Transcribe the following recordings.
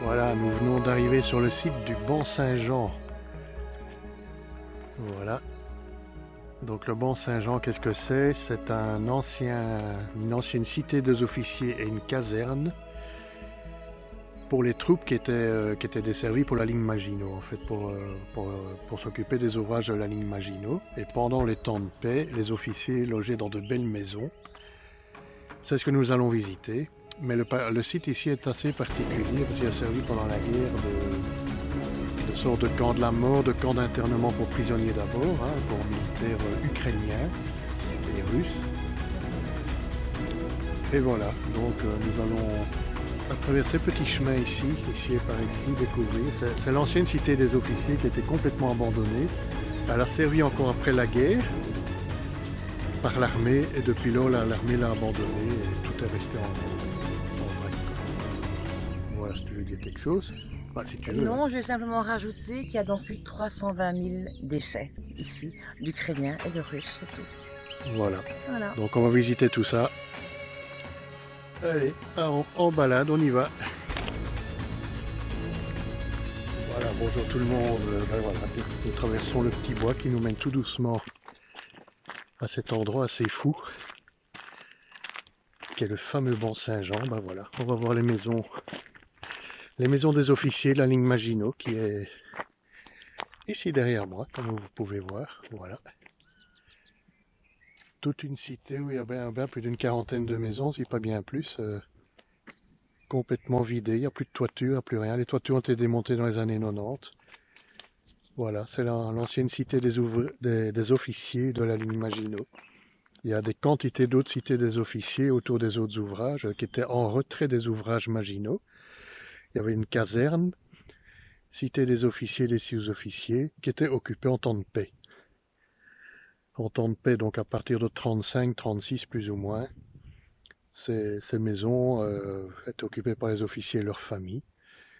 Voilà, nous venons d'arriver sur le site du Banc Saint-Jean. Voilà. Donc le Banc Saint-Jean, qu'est-ce que c'est? C'est une ancienne cité des officiers et une caserne pour les troupes qui étaient desservies pour la ligne Maginot, en fait, pour s'occuper des ouvrages de la ligne Maginot. Et pendant les temps de paix, les officiers logeaient dans de belles maisons. C'est ce que nous allons visiter. Mais le site ici est assez particulier parce qu'il a servi pendant la guerre de sorte de camp de la mort, de camp d'internement pour prisonniers d'abord, hein, pour militaires ukrainiens et russes. Et voilà, donc nous allons à travers ces petits chemins ici et par ici, découvrir. C'est l'ancienne cité des officiers qui était complètement abandonnée. Elle a servi encore après la guerre par l'armée et depuis lors l'armée l'a abandonnée et tout est resté en vrac. Voilà, si tu veux dire quelque chose. Bah, si tu veux, hein. Non, je vais simplement rajouter qu'il y a donc plus de 320 000 décès ici, d'Ukrainiens et de Russes, c'est tout. Voilà. Voilà. Donc on va visiter tout ça. Allez, en balade, on y va. Voilà, bonjour tout le monde. Ben voilà, nous traversons le petit bois qui nous mène tout doucement à cet endroit assez fou, qui est le fameux Banc Saint-Jean. Ben voilà, on va voir les maisons des officiers de la ligne Maginot, qui est ici derrière moi, comme vous pouvez voir. Voilà. Toute une cité où il y a bien plus d'une quarantaine de maisons, si pas bien plus. Complètement vidé, il n'y a plus de toiture, il n'y a plus rien. Les toitures ont été démontées dans les années 90. Voilà, c'est l'ancienne cité des officiers de la ligne Maginot. Il y a des quantités d'autres cités des officiers autour des autres ouvrages qui étaient en retrait des ouvrages Maginot. Il y avait une caserne, cité des officiers et des sous-officiers, qui était occupée en temps de paix. En temps de paix, donc à partir de 35-36 plus ou moins, ces maisons étaient occupées par les officiers et leurs familles.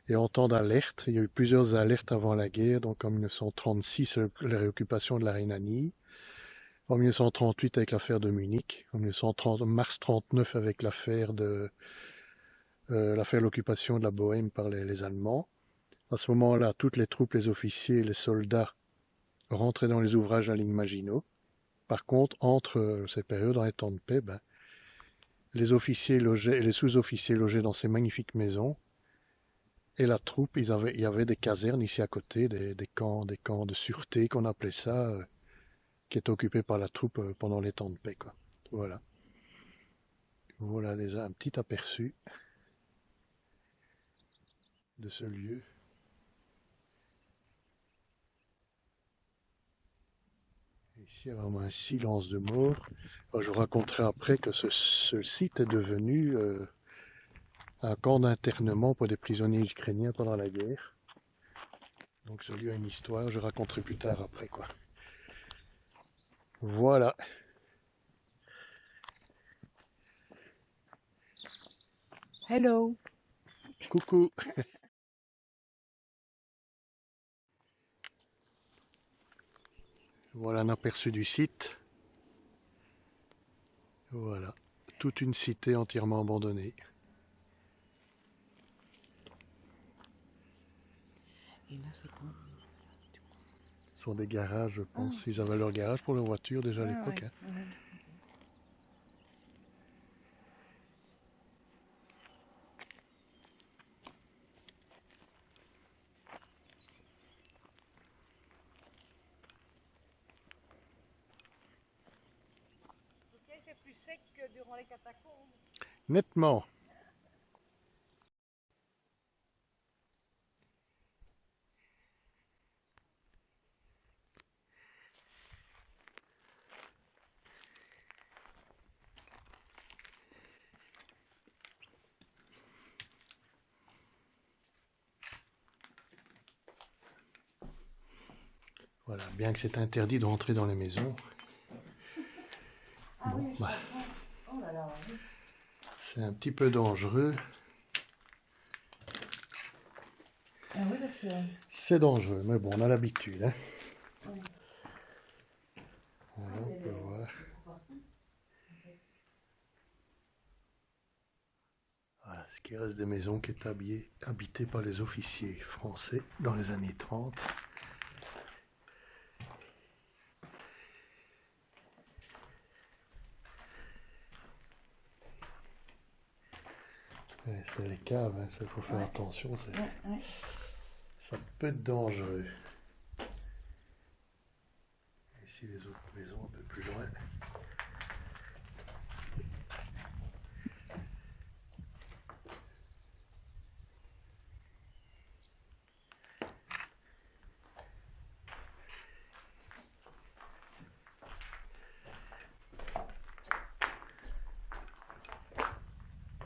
Et en temps d'alerte, il y a eu plusieurs alertes avant la guerre, donc en 1936, la réoccupation de la Rhénanie, en 1938 avec l'affaire de Munich, en 1930, mars 39 avec l'affaire de l'occupation de la Bohême par les Allemands. À ce moment-là, toutes les troupes, les officiers et les soldats rentraient dans les ouvrages à la ligne Maginot. Par contre, entre ces périodes, dans les temps de paix, les officiers logeaient et les sous-officiers logeaient dans ces magnifiques maisons. Et la troupe, il y avait des casernes ici à côté, des camps de sûreté qu'on appelait ça, qui étaient occupés par la troupe pendant les temps de paix, quoi. Voilà. Voilà déjà un petit aperçu de ce lieu. Ici, il y a vraiment un silence de mort. Alors, je vous raconterai après que ce site est devenu un camp d'internement pour des prisonniers ukrainiens pendant la guerre. Donc ce lieu a une histoire, je raconterai plus tard après, quoi. Voilà. Hello. Coucou. Voilà un aperçu du site. Voilà. Toute une cité entièrement abandonnée. Et là, c'est quoi? Ce sont des garages, je pense. Ils avaient leur garage pour leurs voitures déjà à l'époque, Ouais, hein. ouais. Il fait plus sec que durant les catacombes. Nettement. Voilà, bien que c'est interdit de rentrer dans les maisons. Ah Bon, oui, je comprends. Oh là là, oui. c'est un petit peu dangereux. Ah oui, parce que... C'est dangereux, mais bon, on a l'habitude, hein. Ouais. Voilà, on peut voir. Voilà, Voilà, ce qui reste des maisons qui étaient habitées par les officiers français dans les années 30. C'est les caves, hein, ça il faut faire attention, ça peut être dangereux. Et ici les autres maisons un peu plus loin.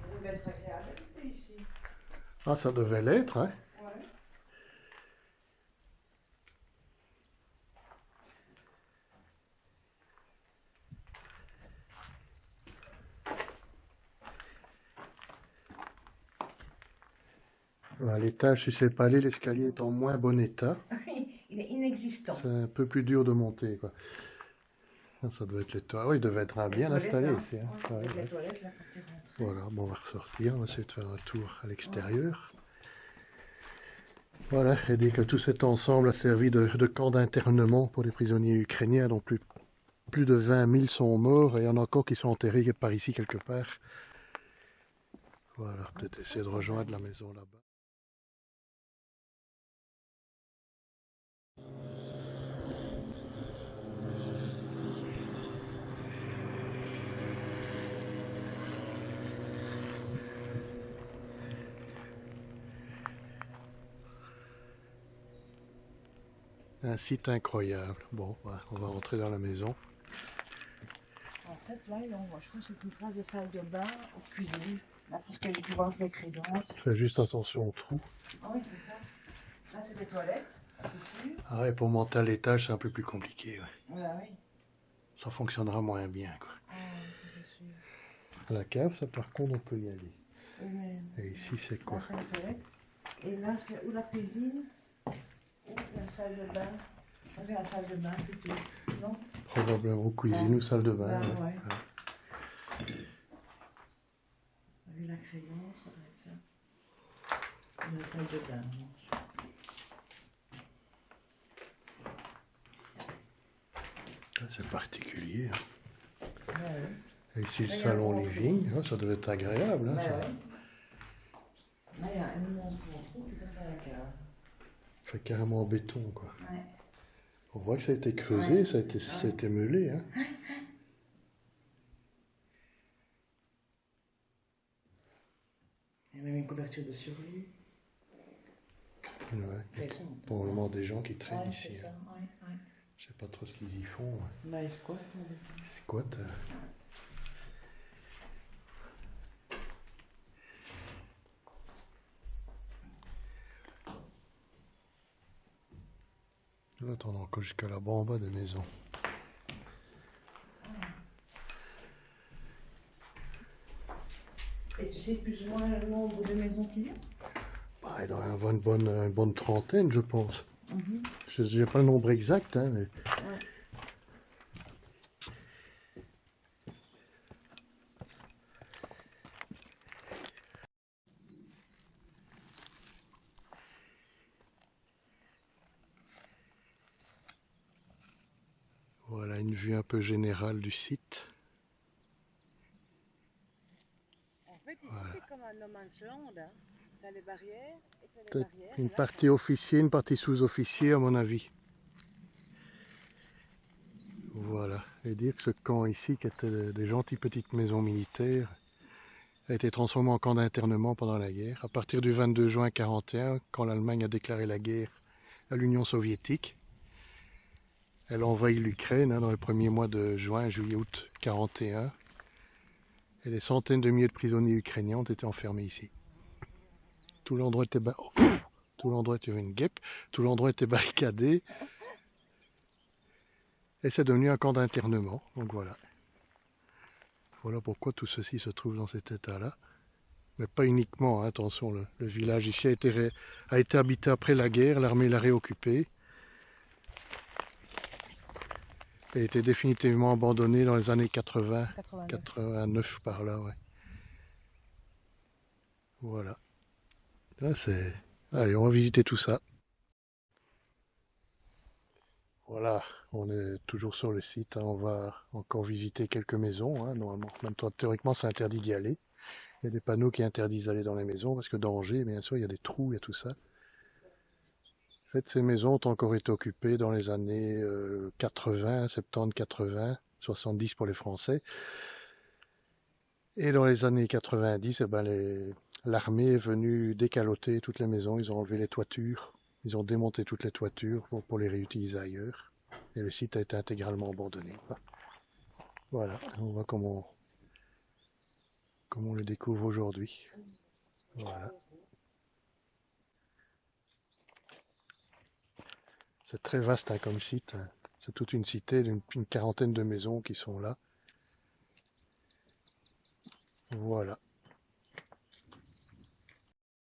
Ça devait être agréable d'habiter ici. Ah, ça devait l'être, hein. Ouais. À l'étage, si c'est pas allé, l'escalier est en moins bon état. Il est inexistant. C'est un peu plus dur de monter, quoi. Ah, ça doit être les toilettes. Oui, il devait être bien installé ici. Hein. Ouais, Avec ouais. les toilettes, là, quand tu rentres. Voilà, bon, on va ressortir, on va essayer de faire un tour à l'extérieur. Voilà, et dit que tout cet ensemble a servi de camp d'internement pour les prisonniers ukrainiens, dont plus de 20 000 sont morts, et il y en a encore qui sont enterrés par ici quelque part. Voilà, peut-être essayer de rejoindre la maison là-bas. Un site incroyable. Bon, on va rentrer dans la maison. En fait, là, je crois que c'est une trace de salle de bain ou de cuisine. Là, parce qu'il y a pu voir les crédences. Fais juste attention aux trous. Ah oui, c'est ça. Là, c'est des toilettes, c'est sûr. Ah ouais, pour monter à l'étage, c'est un peu plus compliqué. Ouais. Ah oui. Ça fonctionnera moins bien, quoi. Ah oui, ça, c'est sûr. La cave, ça par contre, on peut y aller. Oui, mais... Et ici, c'est quoi? Là, c'est les toilettes. Et là, c'est ou la cuisine, ou la salle de bain. Moi, j'ai la salle de bain plutôt. Non? Probablement cuisine ou salle de bain. Bah, Ouais. ouais. Ouais. Vu la crédence, ça doit être ça. Et la salle de bain. C'est particulier. Hein. Bah, oui. Et ici, le Là, il y a salon un living, ça doit être agréable. Hein, Bah, ça. oui. Là, il y a un immense grand trou qui est dans la cave. Fait carrément en béton, quoi. Ouais. On voit que ça a été creusé, Ouais. ça a été meulé. Hein. Il y a même une couverture de survie. Ouais. Récente. Probablement des gens qui traînent Ouais, ici. c'est ça. Hein. Ouais. Je sais pas trop ce qu'ils y font. Hein. Bah, ils squattent. Ils squattent. Là, t'en as encore jusqu'à là-bas en bas des maisons. Et tu sais plus ou moins le nombre de maisons qu'il y a? Bah, il doit y avoir une bonne trentaine, je pense. Mhm. Je n'ai pas le nombre exact, hein, mais... Ouais. Voilà une vue un peu générale du site. En fait, ici, Voilà. c'est comme un no man's land. Hein. T'as les barrières et t'as les Peut-être barrières. une et là, partie officier, une partie sous-officier, à mon avis. Voilà. Et dire que ce camp ici, qui était des gentilles petites maisons militaires, a été transformé en camp d'internement pendant la guerre. À partir du 22 juin 1941, quand l'Allemagne a déclaré la guerre à l'Union soviétique, elle a envahi l'Ukraine dans les premiers mois de juin, juillet, août 1941. Et des centaines de milliers de prisonniers ukrainiens ont été enfermés ici. Tout l'endroit était tout l'endroit était une guêpe, tout l'endroit était barricadé. Et c'est devenu un camp d'internement. Donc voilà. Voilà pourquoi tout ceci se trouve dans cet état-là. Mais pas uniquement, hein, attention, le village ici a été habité après la guerre, l'armée l'a réoccupé. Et a été définitivement abandonné dans les années 80, 89 par là, ouais. Voilà. Là, c'est... Allez, on va visiter tout ça. Voilà, on est toujours sur le site, hein. On va encore visiter quelques maisons, hein, normalement. Même théoriquement, c'est interdit d'y aller. Il y a des panneaux qui interdisent d'aller dans les maisons parce que danger, bien sûr, il y a des trous, il y a tout ça. En fait, ces maisons ont encore été occupées dans les années 80, 70, 80, 70 pour les Français. Et dans les années 90, eh ben l'armée est venue décaloter toutes les maisons, ils ont enlevé les toitures, ils ont démonté toutes les toitures pour les réutiliser ailleurs. Et le site a été intégralement abandonné, quoi. Voilà, on voit comment on le découvre aujourd'hui. Voilà. C'est très vaste, hein, comme site, hein. C'est toute une cité d'une quarantaine de maisons qui sont là. Voilà.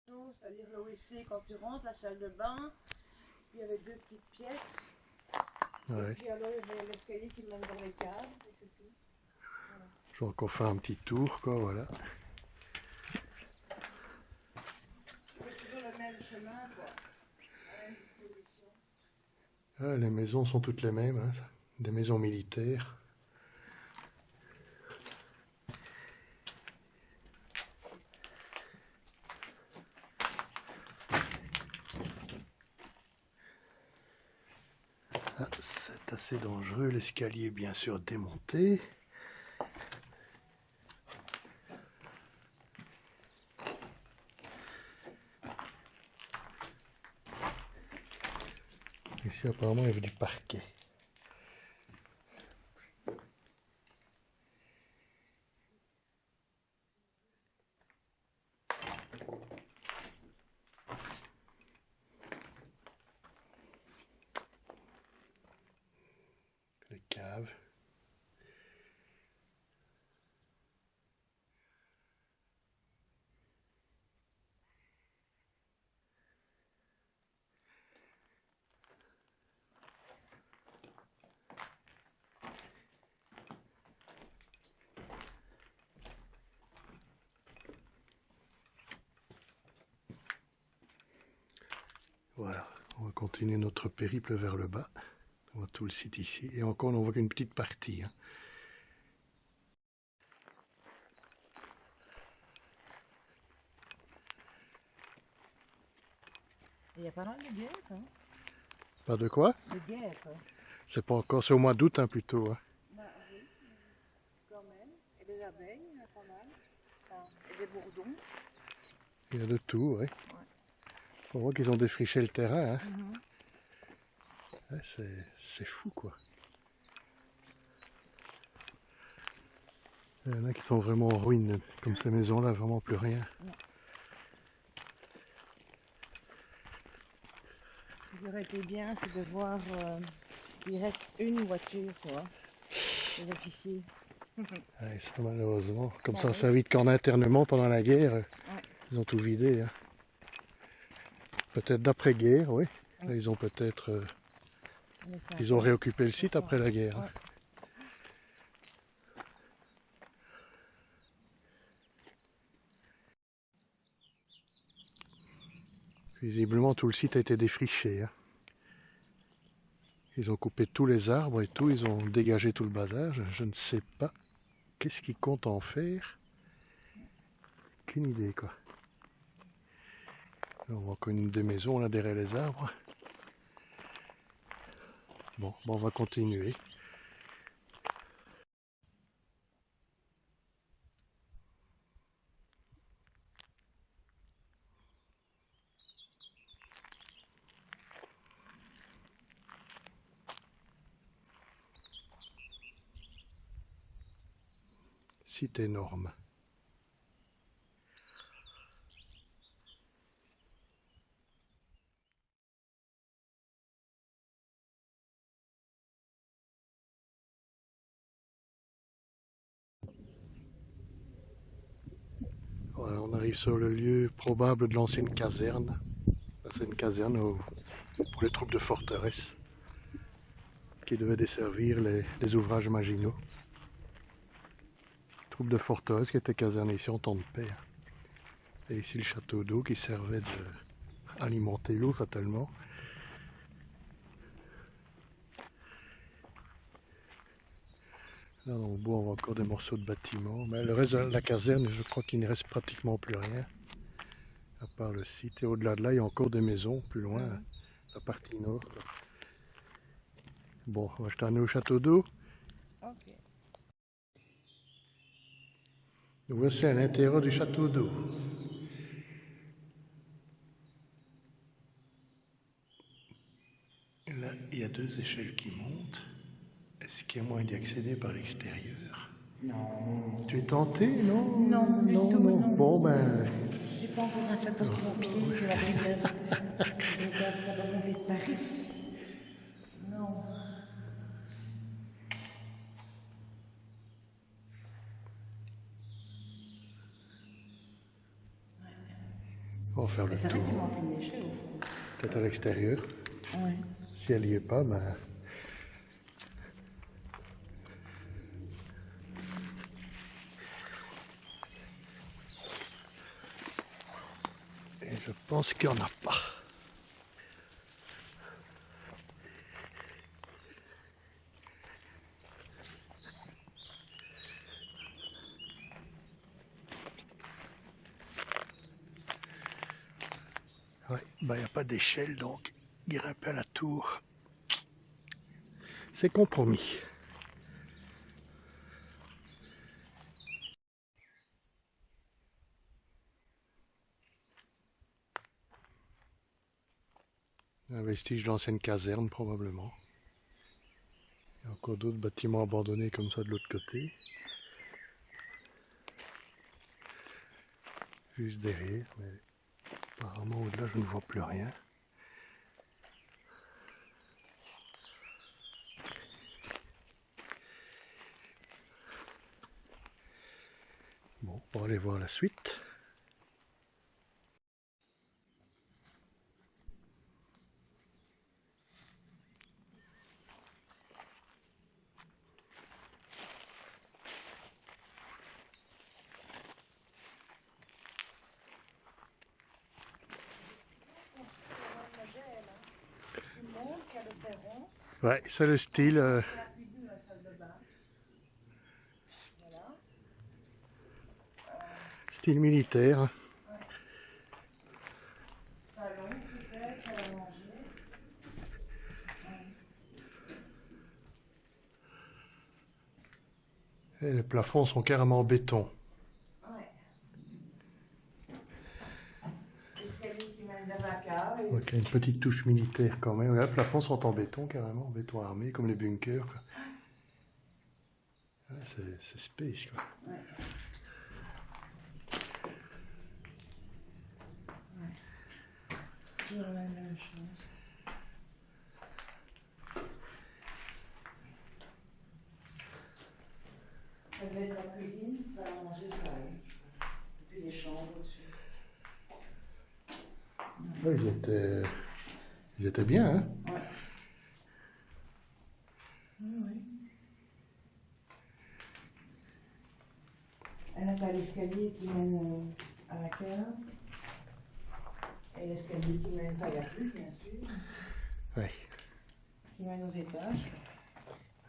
C'est-à-dire le WC quand tu rentres, la salle de bain, il y avait deux petites pièces, Ouais. et puis alors il y avait l'escalier qui mène dans les caves, et c'est tout. Je vais encore faire un petit tour, quoi, voilà. Tu fais toujours le même chemin, quoi, la même disposition. Ah, les maisons sont toutes les mêmes, hein. Des maisons militaires. Ah, c'est assez dangereux, l'escalier bien sûr démonté. Ici apparemment il y avait du parquet. Les caves. Voilà, on va continuer notre périple vers le bas. On voit tout le site ici. Et encore, on voit qu'une petite partie, hein. Il y a pas mal de guerres, hein. Pas de quoi? De guerres. C'est pas encore, c'est au mois d'août, hein, plutôt, hein. Bah oui, quand même. Et des abeilles, il y en a pas mal. Enfin, et des bourdons. Il y a de tout, ouais. Ouais. On voit qu'ils ont défriché le terrain, hein. Mhm. Ouais, c'est fou, quoi. Il y en a qui sont vraiment en ruine, comme ces maisons-là, vraiment plus rien. Ce qui aurait été bien, c'est de voir il reste une voiture, quoi, des officiers. Ouais, ça, malheureusement. Comme Bah ça a oui. servi de camp d'internement pendant la guerre, Ouais. ils ont tout vidé, hein. Peut-être d'après-guerre, oui. Ouais. Là, ils ont peut-être... Mais c'est ils ont encore- réoccupé le site c'est après la guerre, hein. Ouais. Visiblement, tout le site a été défriché, hein. Ils ont coupé tous les arbres et tout, ils ont dégagé tout le bazar. Je ne sais pas qu'est-ce qu'ils comptent en faire. Aucune idée, quoi. Là, on voit encore une des maisons là derrière les arbres. Bon, on va continuer. Site énorme. Voilà, on arrive sur le lieu probable de l'ancienne caserne. C'est une caserne pour les troupes de forteresse qui devait desservir les ouvrages Maginot. Troupes de forteresse qui étaient casernées ici en temps de paix. Et ici le château d'eau qui servait d'alimenter l'eau fatalement. Là au bout on voit encore des morceaux de bâtiments. Mais le reste de la caserne, je crois qu'il ne reste pratiquement plus rien. À part le site. Et au-delà de là, il y a encore des maisons plus loin, la partie nord. Bon, on va jeter un œil au château d'eau. Ok. Nous voici à l'intérieur du château d'eau. Là, il y a 2 échelles qui montent. Est-ce qu'il y a moyen d'y accéder par l'extérieur? Non. Tu es tenté, non? Non, du tout, non. Bon, ben... J'ai pas encore un sapeur-pompier de la brigade sapeur-pompier de Paris. Non. On va faire le C'est vrai tour. qu'il manque une échelle au fond. Peut-être à l'extérieur. Ouais. Si elle n'y est pas, ben... Et je pense qu'il n'y en a pas. Ouais, ben il n'y a pas d'échelle, donc grimper à la tour, c'est compromis. Un vestige de l'ancienne caserne, probablement. Il y a encore d'autres bâtiments abandonnés comme ça de l'autre côté. Juste derrière, mais apparemment au-delà je ne vois plus rien. Bon, on va aller voir la suite. Ouais, c'est le style. La cuisine, la salle de bain. Voilà. Style militaire. Ouais. Salon, peut-être, salle à manger. Ouais. Et les plafonds sont carrément en béton. Ouais. L'escalier qui mène vers la cave. Donc il y a une petite touche militaire quand même. Là, les plafonds sont en béton carrément, en béton armé, comme les bunkers. Ouais, c'est space quoi. Ouais. Toujours la même chose. Ça devait être la cuisine, ça a mangé ça. Et puis les chambres au-dessus. Ouais, ils étaient bien, hein? Ouais. Oui. Elle n'a pas l'escalier qui mène à la cave. Et l'escalier qui mène, enfin, il y a plus, bien sûr. Ouais. Qui mène aux étages.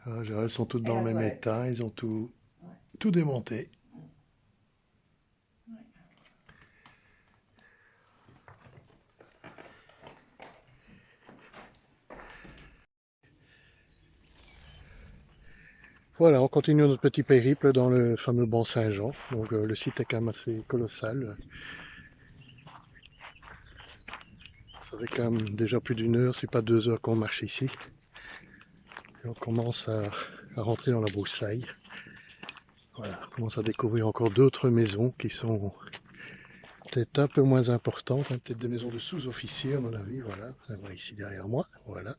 En général, ils sont tous dans le même toilette. état, ils ont tout Ouais. démonté. Ouais. Voilà, on continue notre petit périple dans le fameux Banc Saint-Jean. Donc le site est quand même assez colossal. Ça fait quand même déjà plus d'1 heure, c'est pas 2 heures qu'on marche ici. Et on commence à rentrer dans la broussaille. Voilà, on commence à découvrir encore d'autres maisons qui sont peut-être un peu moins importantes, hein, peut-être des maisons de sous-officiers à mon avis. Voilà, on voit ici derrière moi. Voilà.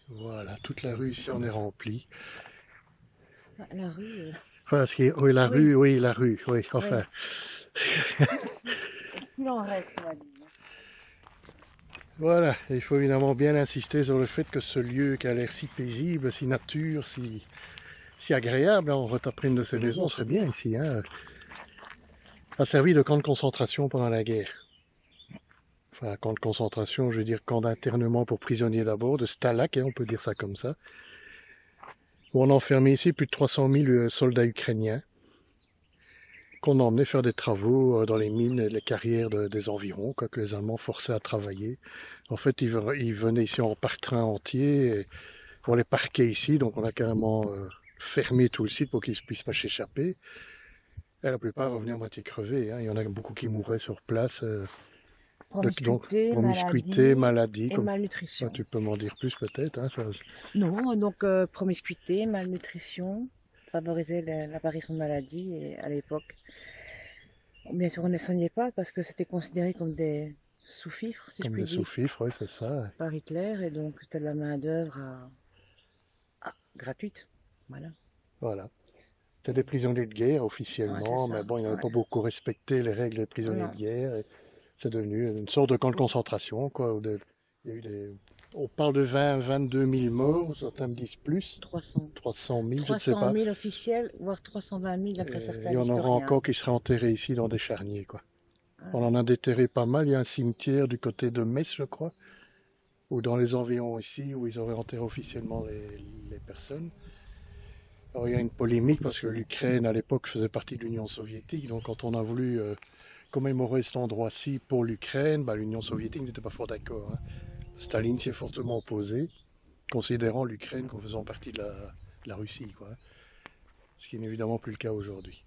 Voilà, toute la rue ici en est remplie. La rue. Enfin, oui, la Oui. rue, oui, la rue, oui, enfin. Oui. Est-ce qu'il en reste, on va dire? Voilà, et il faut évidemment bien insister sur le fait que ce lieu qui a l'air si paisible, si nature, si si agréable, hein. On retaperait une de ces maisons, c'est bien ici, hein. A servi de camp de concentration pendant la guerre. Enfin, camp de concentration, je veux dire camp d'internement pour prisonniers d'abord, de Stalag, hein, on peut dire ça comme ça. Où on enfermait ici plus de 300 000 soldats ukrainiens qu'on emmenait faire des travaux dans les mines et les carrières des environs, quoi, que les Allemands forçaient à travailler. En fait, ils venaient ici en par train entier et on les parquait ici, donc on a carrément fermé tout le site pour qu'ils ne puissent pas s'échapper. Et la plupart revenaient à moitié crevés, hein. Il y en a beaucoup qui mouraient sur place. Donc, Promiscuité, promiscuité, maladie maladie, et comme malnutrition. tu peux m'en dire plus peut-être, hein, Non, donc promiscuité, malnutrition, favoriser l'apparition de maladies et à l'époque. Bien sûr, on ne les soignait pas parce que c'était considéré comme des sous-fifres, si je comme puis des dire, sous-fifres, oui, c'est ça. par Hitler, et donc c'était de la main-d'œuvre gratuite. Voilà. Voilà. C'était des prisonniers de guerre Ouais, c'est officiellement, mais ça. bon, il n'y avait Ouais. pas beaucoup respecté les règles des prisonniers Non, de guerre. Et c'est devenu une sorte de camp de concentration, quoi. Il y a eu on parle de 22 000 morts, certains me disent plus, 300. 300 000, je ne sais 300 pas. 000 officiels, voire 320 000 d'après Et il certains y en aura historiens. encore qui seraient enterrés ici dans des charniers, quoi. On Ouais. en a déterré pas mal. Il y a un cimetière du côté de Metz, je crois, ou dans les environs ici, où ils auraient enterré officiellement les personnes. Alors il y a une polémique parce que l'Ukraine à l'époque faisait partie de l'Union soviétique, donc quand on a voulu commémorer cet endroit-ci pour l'Ukraine, bah, l'Union soviétique n'était pas fort d'accord, hein. Staline s'y est fortement opposé, considérant l'Ukraine comme faisant partie de la Russie, quoi. Ce qui n'est évidemment plus le cas aujourd'hui.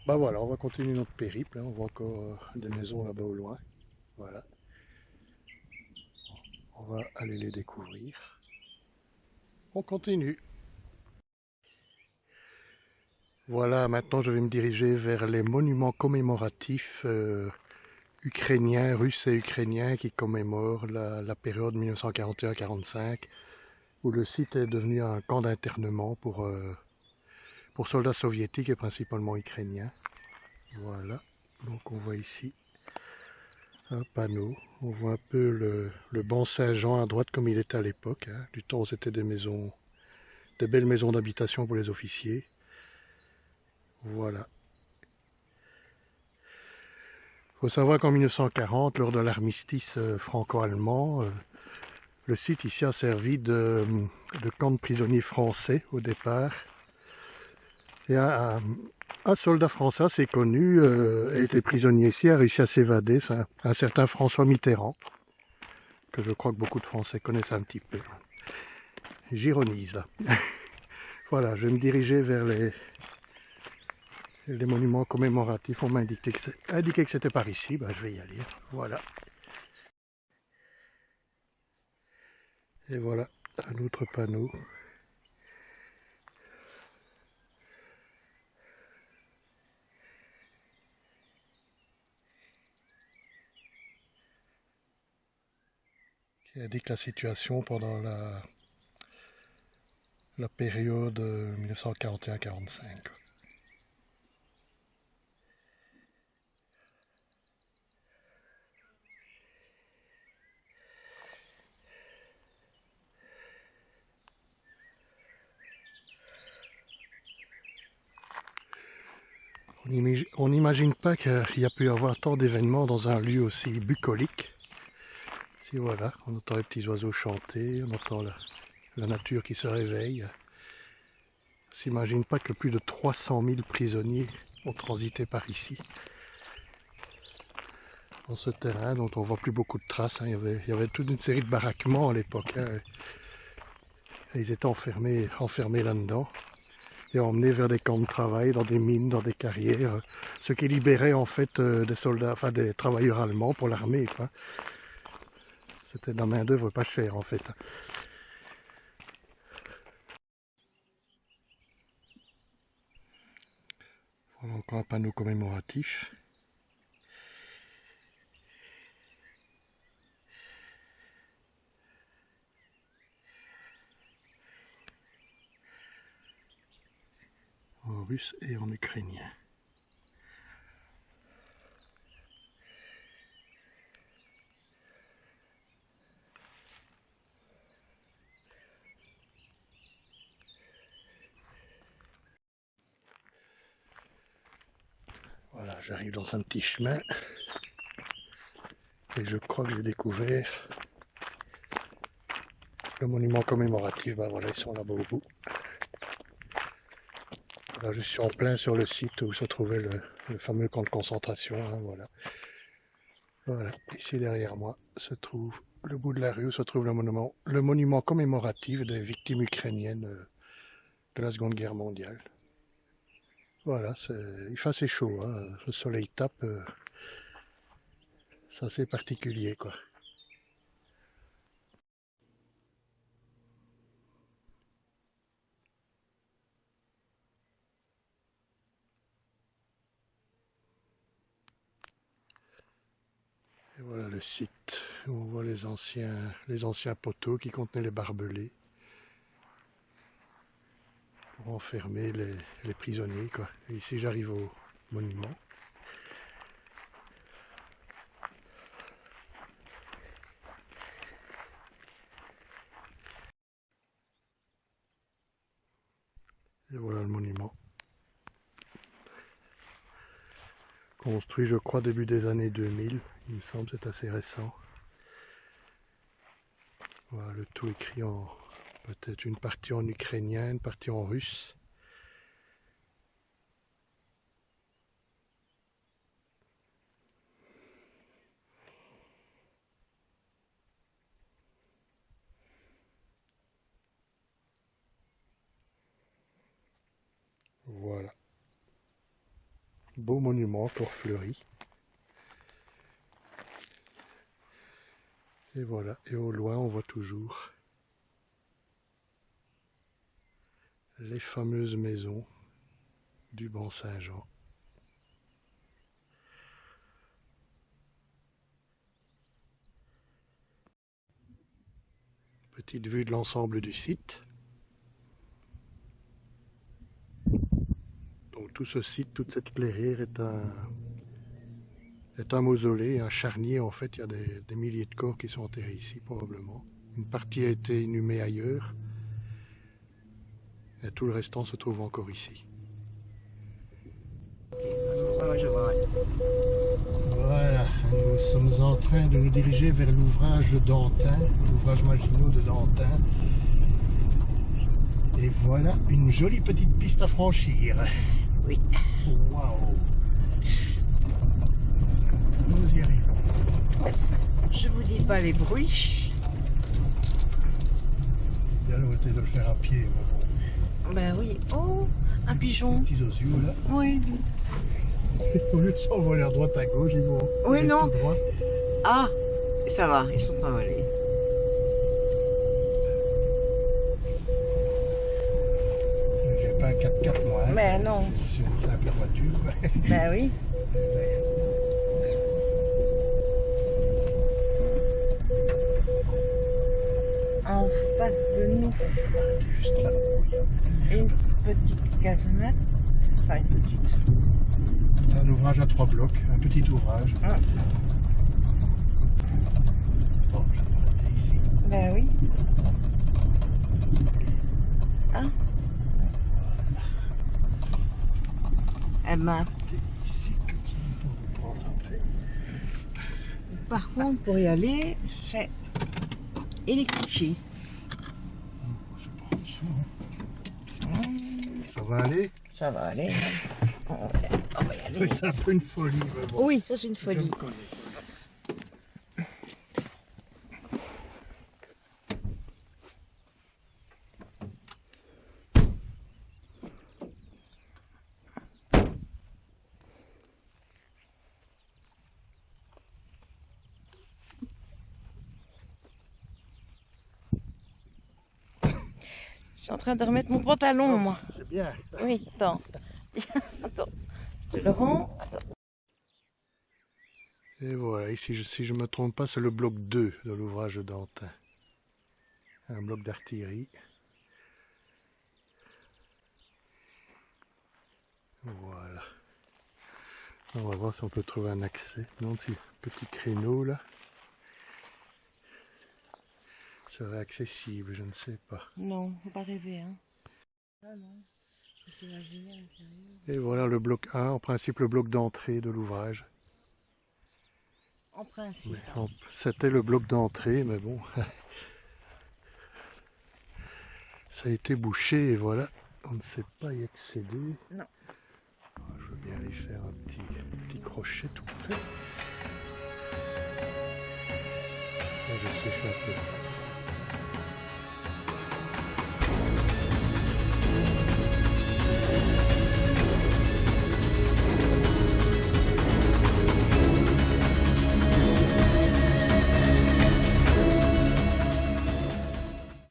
Bah voilà, on va continuer notre périple, hein. On voit encore des maisons là-bas au loin. Voilà, on va aller les découvrir. On continue. Voilà, maintenant je vais me diriger vers les monuments commémoratifs ukrainiens, russes et ukrainiens qui commémorent la période 1941-45 où le site est devenu un camp d'internement pour soldats soviétiques et principalement ukrainiens. Voilà, donc on voit ici un panneau, on voit un peu le banc Saint-Jean à droite comme il était à l'époque, hein. Du temps où c'était des maisons, des belles maisons d'habitation pour les officiers. Voilà. Il faut savoir qu'en 1940, lors de l'armistice franco-allemand, le site ici a servi de camp de prisonniers français au départ. Et un soldat français assez connu a été prisonnier ici, a réussi à s'évader, c'est un certain François Mitterrand, que je crois que beaucoup de Français connaissent un petit peu. J'ironise là. Voilà, je vais me diriger vers les monuments commémoratifs. On m'a indiqué que c'était par ici, ben, je vais y aller. Voilà. Et voilà un autre panneau. Qui indique la situation pendant la période 1941-45. On n'imagine pas qu'il y a pu y avoir tant d'événements dans un lieu aussi bucolique. Si voilà, on entend les petits oiseaux chanter, on entend la nature qui se réveille. On s'imagine pas que plus de 300 000 prisonniers ont transité par ici. Dans ce terrain dont on voit plus beaucoup de traces, hein. Il y avait toute une série de baraquements à l'époque, hein. Et ils étaient enfermés là-dedans et emmenés vers des camps de travail, dans des mines, dans des carrières, ce qui libérait en fait des soldats, enfin des travailleurs allemands pour l'armée, quoi. C'était de la main d'œuvre pas chère en fait. Voilà encore un panneau commémoratif. En russe et en ukrainien. J'arrive dans un petit chemin et je crois que j'ai découvert le monument commémoratif. Ben voilà, ils sont là-bas au bout. Là, je suis en plein sur le site où se trouvait le fameux camp de concentration. Hein, voilà. Voilà, ici derrière moi se trouve le bout de la rue où se trouve le monument commémoratif des victimes ukrainiennes de la Seconde Guerre mondiale. Voilà, il fait assez chaud, hein, le soleil tape, c'est assez particulier quoi. Et voilà le site où on voit les anciens poteaux qui contenaient les barbelés pour enfermer les prisonniers quoi. Et ici j'arrive au monument. Et voilà le monument. Construit je crois début des années 2000, il me semble, c'est assez récent. Voilà le tout écrit en peut-être une partie en ukrainien, une partie en russe. Voilà. Beau monument encore fleuri. Et voilà, et au loin on voit toujours les fameuses maisons du Banc Saint-Jean. Petite vue de l'ensemble du site. Donc tout ce site, toute cette clairière est un mausolée, un charnier en fait. Il y a des milliers de corps qui sont enterrés ici probablement. Une partie a été inhumée ailleurs. Et tout le restant se trouve encore ici. Voilà, nous sommes en train de nous diriger vers l'ouvrage de Dantin, l'ouvrage Maginot de Dantin. Et voilà une jolie petite piste à franchir. Oui. Waouh! Nous y arrivons. Je vous dis pas les bruits. L'idéal aurait été de le faire à pied. Mais bon. Ben oui. Oh, un pigeon. Les petits osios là. Oui. Au lieu de s'envoler à droite à gauche, ils vont Oui, rester non. tout droit. Ah, ça va, ils sont envolés. J'ai pas un 4x4 moi. Hein. Mais non. C'est une simple voiture. Ben oui. En face de nous, Juste là. une petite casemate. Enfin, une petite. C'est un ouvrage à 3 blocs, un petit ouvrage. Ah. Oh, je vais m'arrêter ici. Ben oui. Ah. Eh ben, C'est ici que ça pour vous prendre après. par contre, pour y aller, c'est électrifié. Je prends en dessous, hein. Ça va aller? Ça va aller. On va y aller. C'est un peu une folie. Mais bon. Oui, ça c'est une Je folie. me connais. Je suis en train de remettre mon pantalon, moi. C'est bien. Oui, attends. Attends. Je le rends. Attends. Et voilà, ici, si je ne me trompe pas, c'est le bloc 2 de l'ouvrage de Dantin. Un bloc d'artillerie. Voilà. On va voir si on peut trouver un accès. Non, si petit créneau là serait accessible, je ne sais pas. Non, faut pas rêver, hein. Ah non. Je peux s'imaginer à l'intérieur. Et voilà le bloc 1, en principe le bloc d'entrée de l'ouvrage. En principe. Mais c'était le bloc d'entrée, mais bon, ça a été bouché et voilà, on ne sait pas y accéder. Non. Je veux bien aller faire un petit crochet tout près. Je sais, je suis un peu...